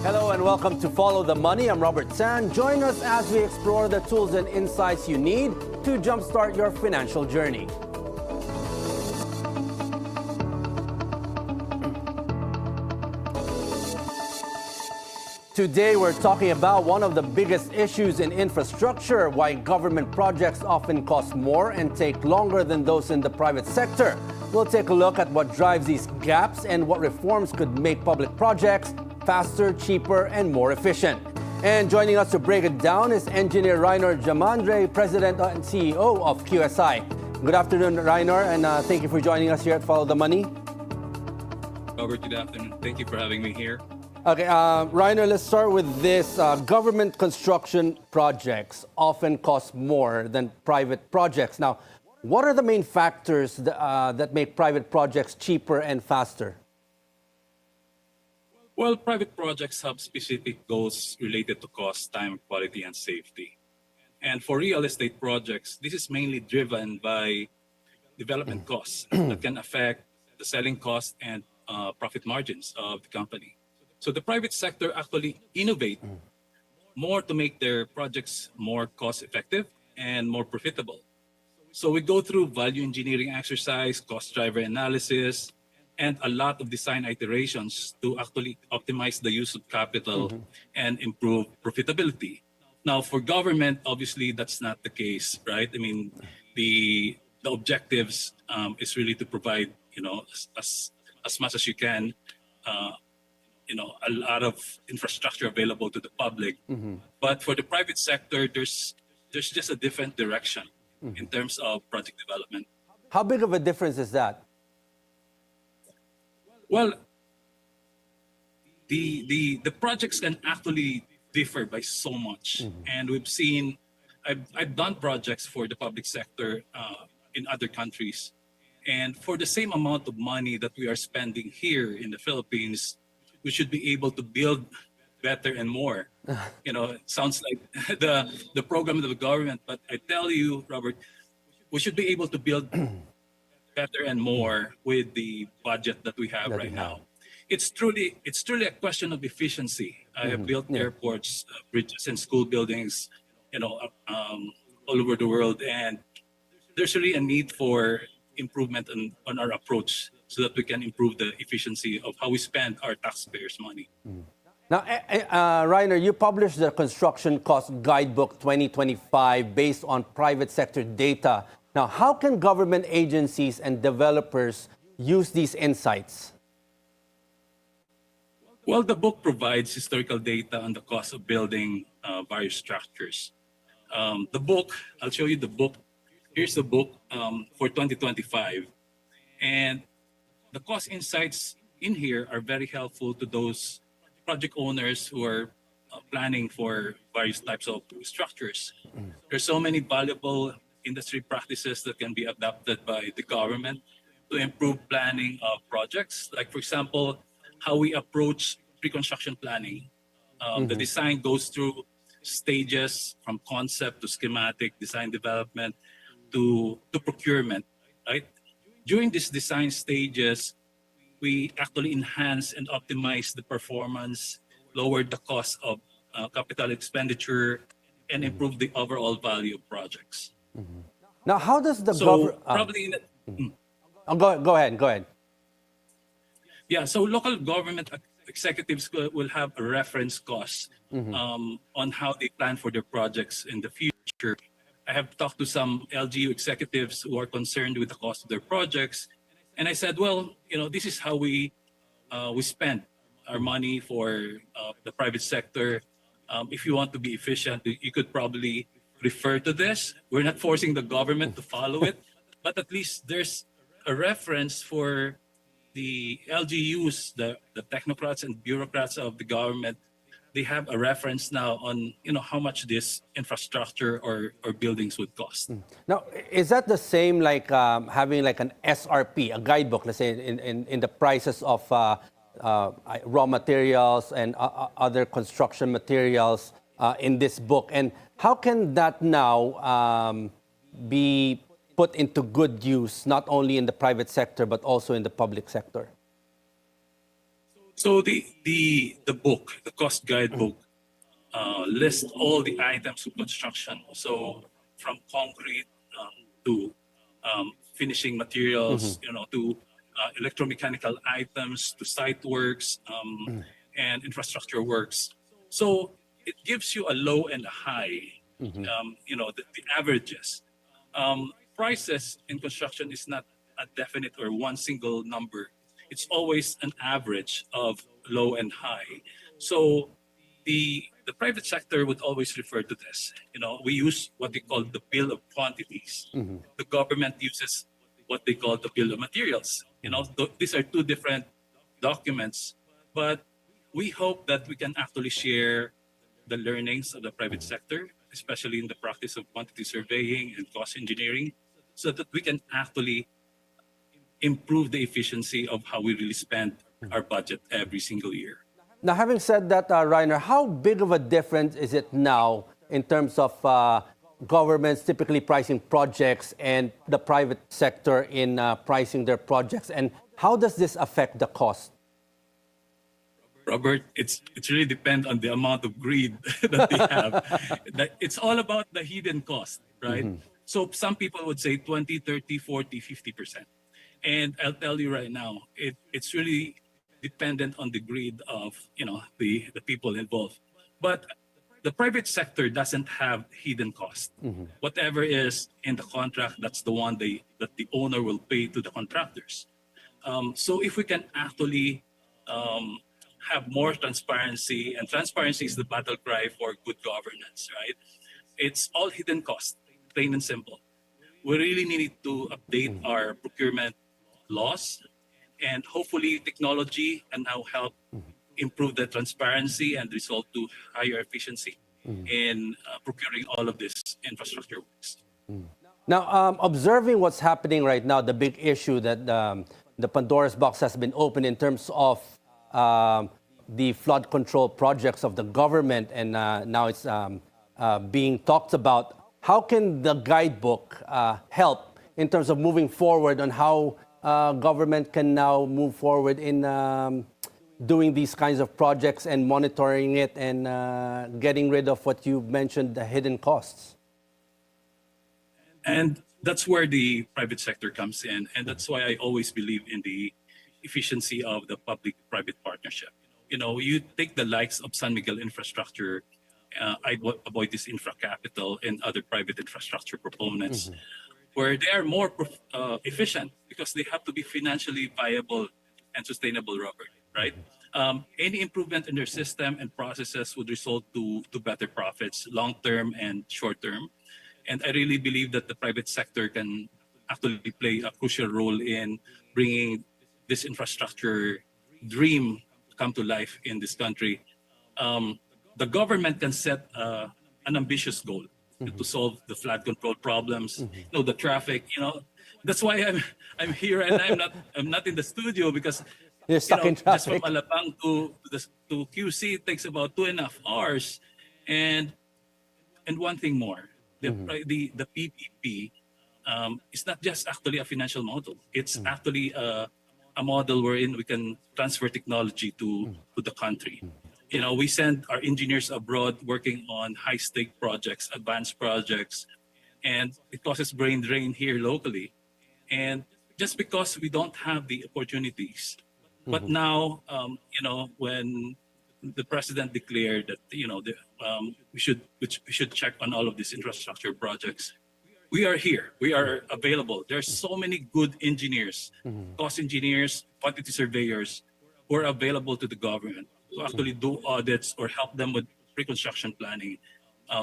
Hello and welcome to Follow the Money. I'm Robert San. Join us as we explore the tools and insights you need to jumpstart your financial journey. Today we're talking about one of the biggest issues in infrastructure, why government projects often cost more and take longer than those in the private sector. We'll take a look at what drives these gaps and what reforms could make public projects faster, cheaper, and more efficient. And joining us to break it down is engineer Rynor Jamandre, President and CEO of QSI. Good afternoon, Rynor, and thank you for joining us here at Follow the Money. Robert, good afternoon. Thank you for having me here. Okay, Rynor, let's start with this. Government construction projects often cost more than private projects. Now, what are the main factors that make private projects cheaper and faster? Well, private projects have specific goals related to cost, time, quality, and safety. And for real estate projects, this is mainly driven by development costs that can affect the selling cost and profit margins of the company. So the private sector actually innovate more to make their projects more cost effective and more profitable. So we go through value engineering exercise, cost driver analysis, and a lot of design iterations to actually optimize the use of capital and improve profitability. Now, for government, obviously, that's not the case, right? I mean, the objectives is really to provide, as much as you can, a lot of infrastructure available to the public. But for the private sector, there's just a different direction in terms of project development. How big of a difference is that? Well, the projects can actually differ by so much. And we've seen, I've done projects for the public sector in other countries. And for the same amount of money that we are spending here in the Philippines, we should be able to build better and more. It sounds like the program of the government, but I tell you, Robert, we should be able to build better and more with the budget that we have right now. It's truly a question of efficiency. I have built airports, bridges, and school buildings, all over the world, and there's really a need for improvement on our approach so that we can improve the efficiency of how we spend our taxpayers' money. Now, Rynor, you published the Construction Cost Guidebook 2025 based on private sector data. Now, how can government agencies and developers use these insights? Well, the book provides historical data on the cost of building various structures. The book, I'll show you the book. Here's the book for 2025. And the cost insights in here are very helpful to those project owners who are planning for various types of structures. There's so many valuable industry practices that can be adopted by the government to improve planning of projects. Like, for example, how we approach pre-construction planning. The design goes through stages from concept to schematic, design development to procurement, right? During these design stages, we actually enhance and optimize the performance, lower the cost of capital expenditure, and improve the overall value of projects. Now, how does the probably go ahead. Yeah, so local government executives will have a reference cost on how they plan for their projects in the future. I have talked to some LGU executives who are concerned with the cost of their projects, and I said, well, this is how we spend our money for the private sector. If you want to be efficient, you could probably refer to this. We're not forcing the government to follow it, but at least there's a reference for the LGUs, the technocrats and bureaucrats of the government. They have a reference now on how much this infrastructure or buildings would cost. Now, is that the same like having like an SRP, a guidebook, let's say in the prices of raw materials and other construction materials in this book? And how can that now be put into good use, not only in the private sector, but also in the public sector? So the book, the cost guidebook, lists all the items of construction. So from concrete to finishing materials, to electromechanical items, to site works and infrastructure works. So it gives you a low and a high, the averages. Prices in construction is not a definite or one single number. It's always an average of low and high. So the private sector would always refer to this. We use what they call the bill of quantities. The government uses what they call the bill of materials. These are two different documents, but we hope that we can actually share the learnings of the private sector, especially in the practice of quantity surveying and cost engineering, so that we can actually improve the efficiency of how we really spend our budget every single year. Now, having said that, Rynor, how big of a difference is it now in terms of governments typically pricing projects and the private sector in pricing their projects? And how does this affect the cost? Robert, it's really depend on the amount of greed that they have. It's all about the hidden cost, right? So some people would say 20, 30, 40, 50%. And I'll tell you right now, it's really dependent on the greed of the people involved. But the private sector doesn't have hidden cost. Whatever is in the contract, that's the one that the owner will pay to the contractors. So if we can actually have more transparency, and transparency is the battle cry for good governance, right? It's all hidden cost, plain and simple. We really need to update our procurement laws, and hopefully technology can now help improve the transparency and result to higher efficiency in procuring all of this infrastructure works. Now, observing what's happening right now, the big issue that the Pandora's box has been opened in terms of the flood control projects of the government, and now it's being talked about. How can the guidebook help in terms of moving forward on how government can now move forward in doing these kinds of projects and monitoring it and getting rid of what you mentioned, the hidden costs? And that's where the private sector comes in. And that's why I always believe in the efficiency of the public-private partnership. You take the likes of San Miguel Infrastructure, I avoid this infra capital and other private infrastructure proponents, where they are more efficient because they have to be financially viable and sustainable, Robert, right? Any improvement in their system and processes would result to better profits, long-term and short-term. And I really believe that the private sector can actually play a crucial role in bringing this infrastructure dream come to life in this country. The government can set an ambitious goal to solve the flood control problems, the traffic. That's why I'm here and I'm not in the studio, because you're stuck in just traffic. from Alabang to QC it takes about 2.5 hours. And one thing more, the PPP is not just actually a financial model. It's actually a model wherein we can transfer technology to the country. We send our engineers abroad working on high-stake projects, advanced projects, and it causes brain drain here locally. And just because we don't have the opportunities. But now, when the president declared that, we should check on all of these infrastructure projects, we are here. We are available. There are so many good engineers, cost engineers, quantity surveyors who are available to the government to actually do audits or help them with pre-construction planning.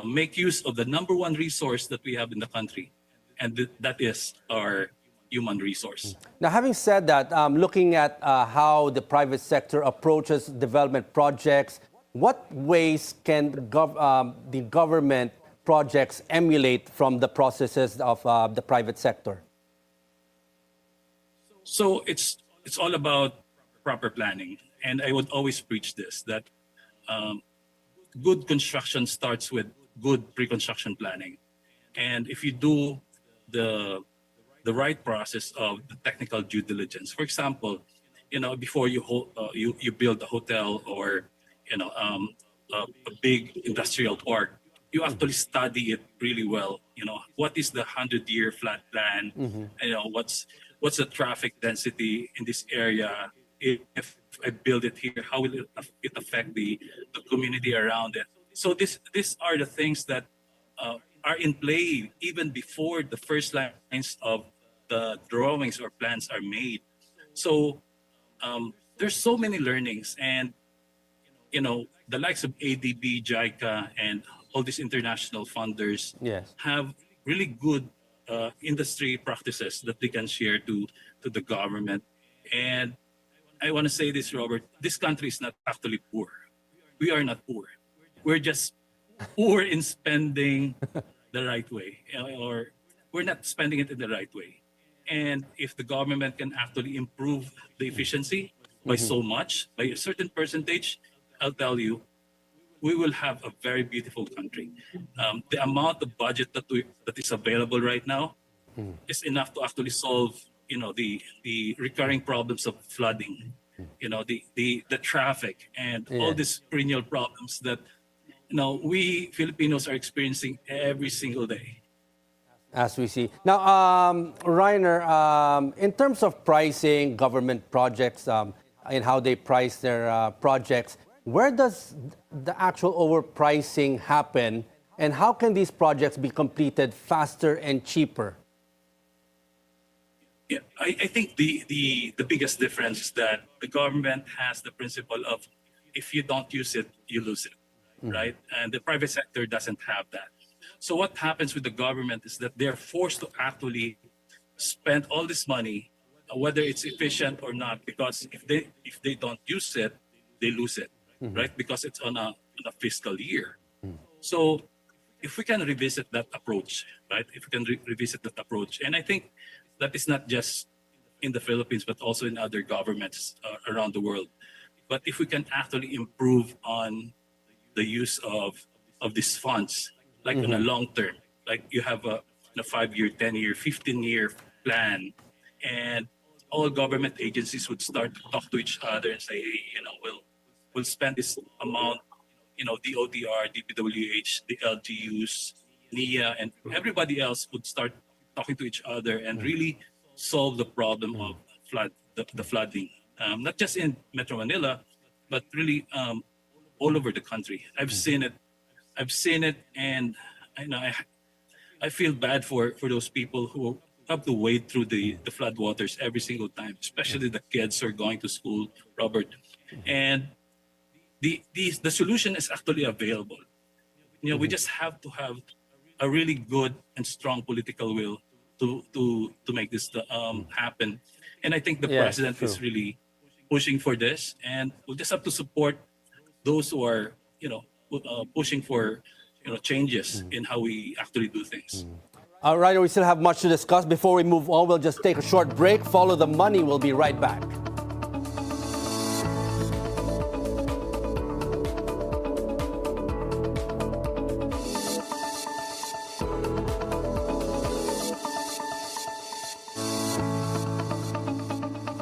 Make use of the number one resource that we have in the country, and that is our human resource. Now, having said that, looking at how the private sector approaches development projects, what ways can the government projects emulate from the processes of the private sector? So it's all about proper planning. And I would always preach this, that good construction starts with good pre-construction planning. And if you do the right process of the technical due diligence, for example, before you build a hotel or a big industrial park, you actually study it really well. What is the 100-year flat plan? What's the traffic density in this area? If I build it here, how will it affect the community around it? So these are the things that are in play even before the first lines of the drawings or plans are made. So there's so many learnings, and the likes of ADB, JICA, and all these international funders Yes. have really good industry practices that they can share to the government. And I want to say this, Robert, this country is not actually poor. We are not poor. We're just poor in spending the right way, or we're not spending it in the right way. And if the government can actually improve the efficiency by so much, by a certain percentage, I'll tell you, we will have a very beautiful country. The amount of budget that is available right now is enough to actually solve, the recurring problems of flooding, the traffic, and all these perennial problems that we Filipinos are experiencing every single day. As we see. Now, Rynor, in terms of pricing government projects and how they price their projects, where does the actual overpricing happen, and how can these projects be completed faster and cheaper? Yeah, I think the biggest difference is that the government has the principle of if you don't use it, you lose it, right? And the private sector doesn't have that. So what happens with the government is that they're forced to actually spend all this money, whether it's efficient or not, because if they don't use it, they lose it, right? Because it's on a fiscal year. So if we can revisit that approach, right? If we can revisit that approach, and I think that is not just in the Philippines, but also in other governments around the world. But if we can actually improve on the use of these funds, like on a long term, like you have a 5-year, 10-year, 15-year plan, and all government agencies would start to talk to each other and say, hey, we'll spend this amount, the ODR, DPWH, the LGUs, NIA, and everybody else would start talking to each other and really solve the problem of the flooding, not just in Metro Manila, but really all over the country. I've seen it, and I feel bad for those people who have to wade through the flood waters every single time, especially the kids who are going to school, Robert. And the solution is actually available. We just have to have a really good and strong political will to make this happen. And I think the president is really pushing for this, and we'll just have to support those who are pushing for changes in how we actually do things. All right, we still have much to discuss. Before we move on, we'll just take a short break. Follow the money. We'll be right back.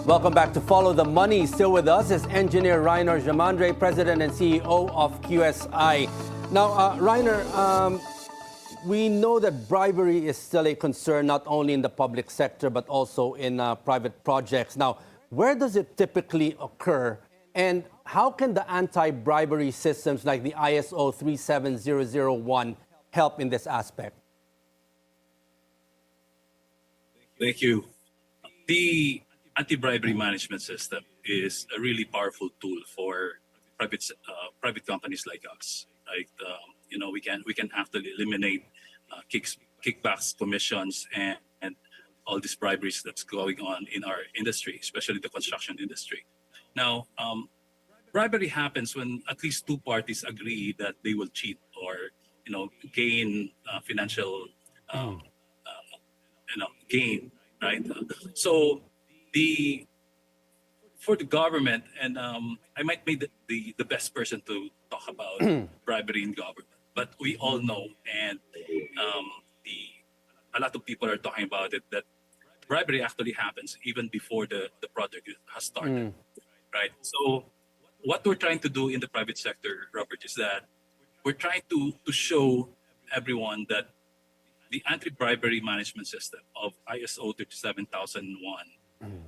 Welcome back to Follow the Money. Still with us is engineer Rynor Jamandre, President and CEO of QSI. Now, Rynor, we know that bribery is still a concern not only in the public sector but also in private projects. Now, where does it typically occur, and how can the anti-bribery systems like the ISO 37001 help in this aspect? Thank you. The anti-bribery management system is a really powerful tool for private companies like us. Right? We can actually eliminate kickbacks, commissions, and all these briberies that's going on in our industry, especially the construction industry. Now, bribery happens when at least two parties agree that they will cheat or gain financial gain, right? So for the government, and I might be the best person to talk about bribery in government, but we all know, and a lot of people are talking about it, that bribery actually happens even before the project has started, right? So what we're trying to do in the private sector, Robert, is that we're trying to show everyone that the anti-bribery management system of ISO 37001,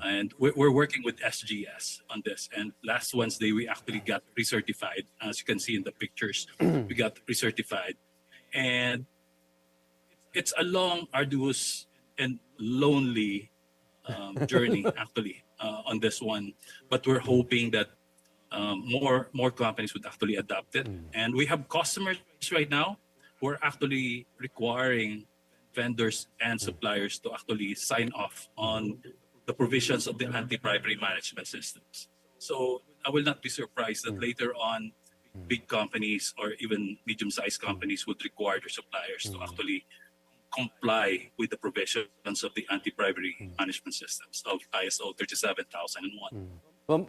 and we're working with SGS on this. And last Wednesday, we actually got recertified. As you can see in the pictures, we got recertified. And it's a long, arduous, and lonely journey, actually, on this one. But we're hoping that more companies would actually adopt it. And we have customers right now who are actually requiring vendors and suppliers to actually sign off on the provisions of the anti-bribery management systems. So I will not be surprised that later on, big companies or even medium-sized companies would require their suppliers to actually comply with the provisions of the anti-bribery management systems of ISO 37001. Well,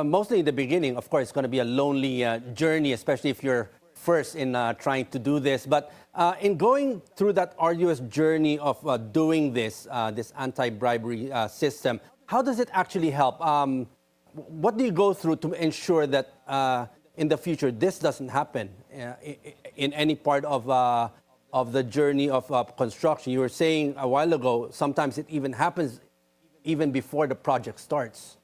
mostly in the beginning, of course, it's going to be a lonely journey, especially if you're first in trying to do this. But in going through that arduous journey of doing this, this anti-bribery system, how does it actually help? What do you go through to ensure that in the future this doesn't happen in any part of the journey of construction? You were saying a while ago, sometimes it even happens even before the project starts.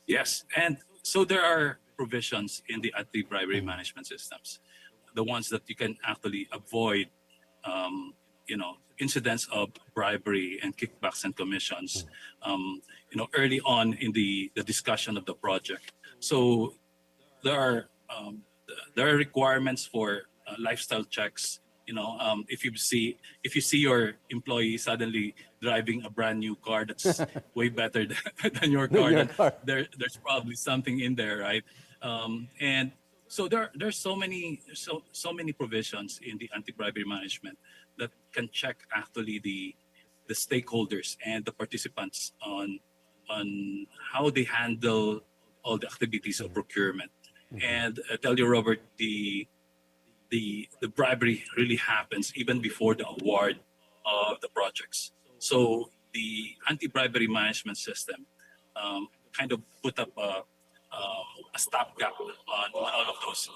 Yes, and so there are provisions in the anti-bribery management systems, the ones that you can actually avoid, incidents of bribery and kickbacks and commissions, early on in the discussion of the project. So there are requirements for lifestyle checks. If you see your employee suddenly driving a brand new car that's way better than your car, then there's probably something in there, right? And so there's so many provisions in the anti-bribery management that can check actually the stakeholders and the participants on how they handle all the activities of procurement. And I tell you, Robert, the bribery really happens even before the award of the projects. So the anti-bribery management system kind of put up a stopgap on all of those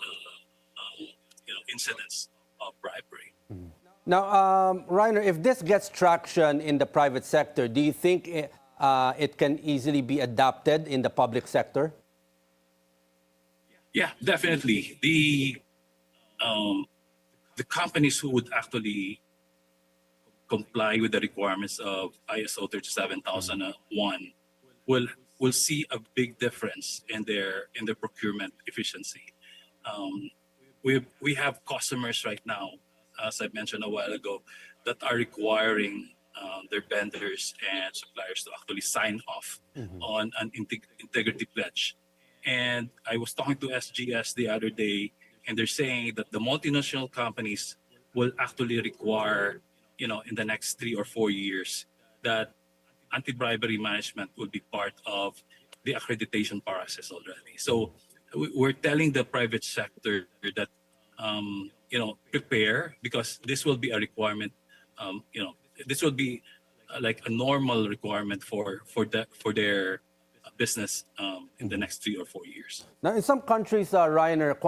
incidents of bribery. Now, Rynor, if this gets traction in the private sector, do you think it can easily be adopted in the public sector? Yeah, definitely. The companies who would actually comply with the requirements of ISO 37001 will see a big difference in their procurement efficiency. We have customers right now, as I mentioned a while ago, that are requiring their vendors and suppliers to actually sign off on an integrity pledge. And I was talking to SGS the other day, and they're saying that the multinational companies will actually require, in the next 3 or 4 years, that anti-bribery management will be part of the accreditation process already. So we're telling the private sector that, prepare, because this will be a requirement. This will be like a normal requirement for their business in the next 3 or 4 years. Now, in some countries, Rynor,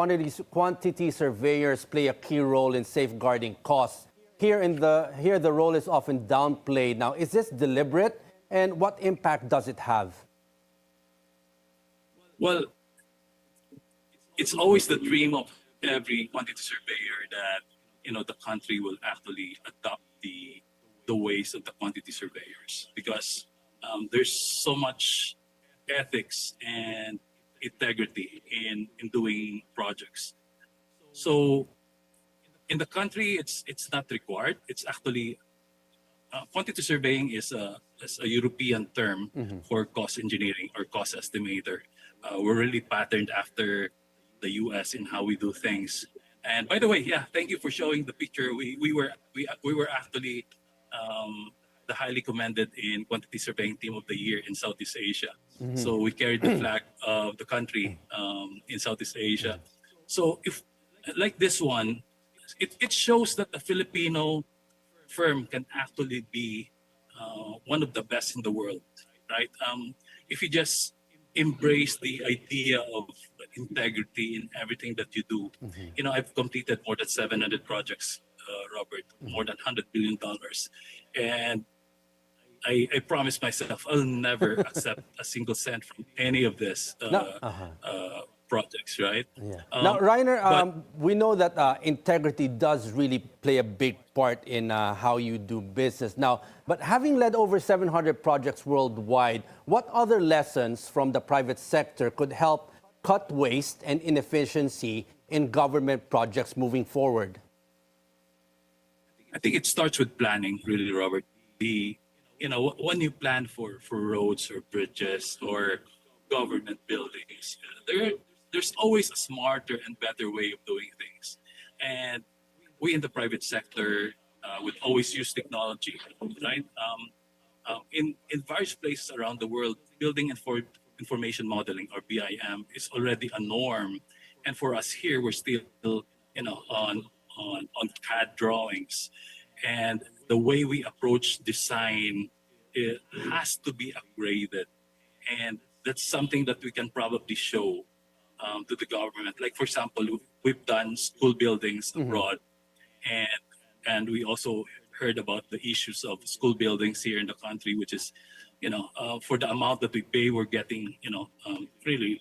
quantity surveyors play a key role in safeguarding costs. Here the role is often downplayed. Now, is this deliberate, and what impact does it have? Well, it's always the dream of every quantity surveyor that the country will actually adopt the ways of the quantity surveyors, because there's so much ethics and integrity in doing projects. So in the country, it's not required. It's actually quantity surveying is a European term for cost engineering or cost estimator. We're really patterned after the US in how we do things. And by the way, yeah, thank you for showing the picture. We were actually the highly commended in quantity surveying team of the year in Southeast Asia. So we carried the flag of the country in Southeast Asia. So if like this one, it shows that a Filipino firm can actually be one of the best in the world, right? If you just embrace the idea of integrity in everything that you do. I've completed more than 700 projects, Robert, more than $100 billion. And I promised myself I'll never accept a single cent from any of this projects, right? Yeah. Now, Rynor, we know that integrity does really play a big part in how you do business. Now, but having led over 700 projects worldwide, what other lessons from the private sector could help cut waste and inefficiency in government projects moving forward? I think it starts with planning, really, Robert. When you plan for roads or bridges or government buildings, there's always a smarter and better way of doing things. And we in the private sector would always use technology, right? In various places around the world, building information modeling, or BIM, is already a norm. And for us here, we're still, on CAD drawings. And the way we approach design, it has to be upgraded. And that's something that we can probably show to the government. Like, for example, we've done school buildings abroad, and we also heard about the issues of school buildings here in the country, which is, for the amount that we pay, we're getting, really,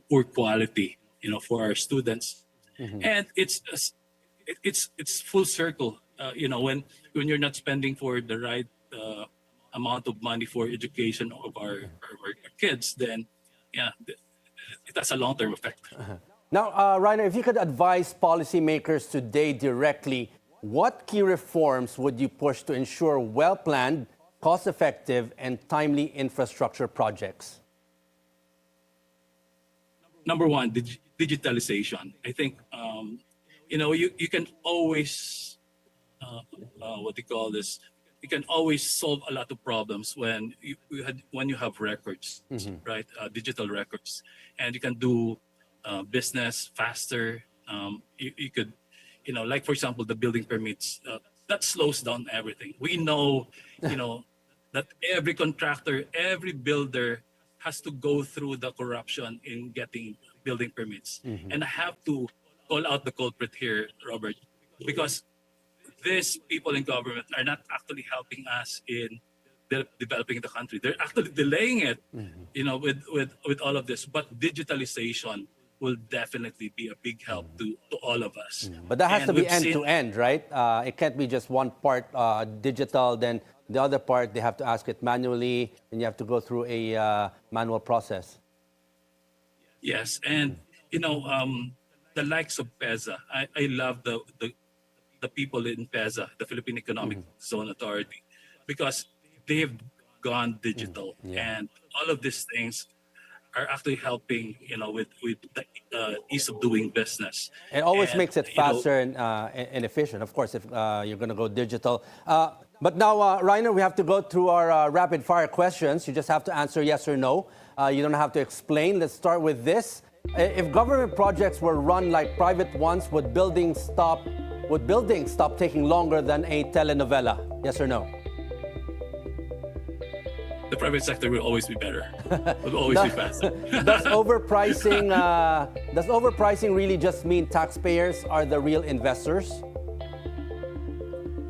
poor quality, for our students. And it's full circle. When you're not spending for the right amount of money for education of our kids, then it has a long-term effect. Now, Rynor, if you could advise policymakers today directly, what key reforms would you push to ensure well-planned, cost-effective, and timely infrastructure projects? Number one, digitalization. I think you can always you can always solve a lot of problems when you have records, right? Digital records, and you can do business faster. You could, like, for example, the building permits, that slows down everything. We know, that every contractor, every builder has to go through the corruption in getting building permits. And I have to call out the culprit here, Robert, because these people in government are not actually helping us in developing the country. They're actually delaying it, with all of this. But digitalization will definitely be a big help to all of us. But that has to be end-to-end, right? It can't be just one part digital, then the other part, they have to ask it manually, and you have to go through a manual process. Yes, and, the likes of PEZA, I love the people in PEZA, the Philippine Economic Zone Authority, because they've gone digital. And all of these things are actually helping, with the ease of doing business. It always makes it faster and efficient, of course, if you're going to go digital. But now, Rynor, we have to go through our rapid-fire questions. You just have to answer yes or no. You don't have to explain. Let's start with this. If government projects were run like private ones, would buildings stop taking longer than a telenovela? Yes or no? The private sector will always be better. Will always be faster. Does overpricing really just mean taxpayers are the real investors?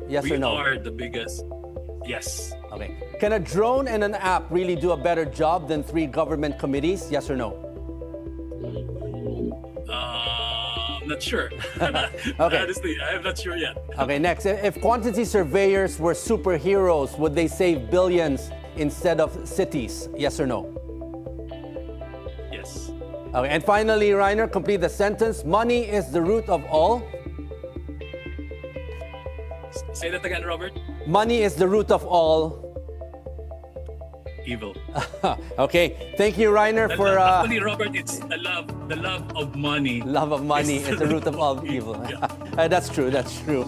Yes or no? We are the biggest. Yes. Okay. Can a drone and an app really do a better job than 3 government committees? Yes or no? I'm not sure. Okay. Honestly, I'm not sure yet. Okay, next. If quantity surveyors were superheroes, would they save billions instead of cities? Yes or no? Yes. Okay, and finally, Rynor, complete the sentence. Money is the root of all. Say that again, Robert. Money is the root of all. Evil. Okay, thank you, Rynor, for... Actually, Robert, it's the love of money. Love of money is the root of all evil. That's true, that's true.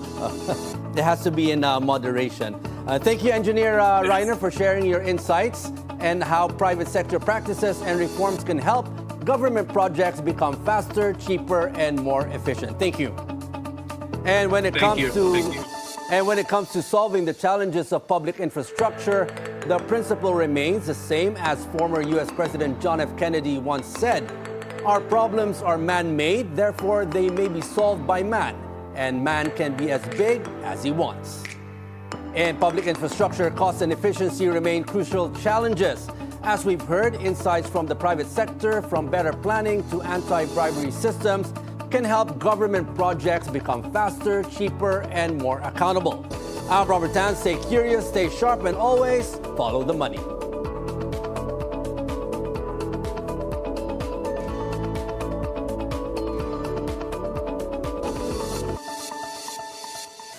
It has to be in moderation. Thank you, Engineer Rynor, for sharing your insights and how private sector practices and reforms can help government projects become faster, cheaper, and more efficient. Thank you. And when it comes to And when it comes to solving the challenges of public infrastructure, the principle remains the same as former U.S. President John F. Kennedy once said: "Our problems are man-made, therefore they may be solved by man, and man can be as big as he wants." In public infrastructure, cost and efficiency remain crucial challenges. As we've heard, insights from the private sector, from better planning to anti-bribery systems, can help government projects become faster, cheaper, and more accountable. I'm Robert Tan. Stay curious, stay sharp, and always follow the money.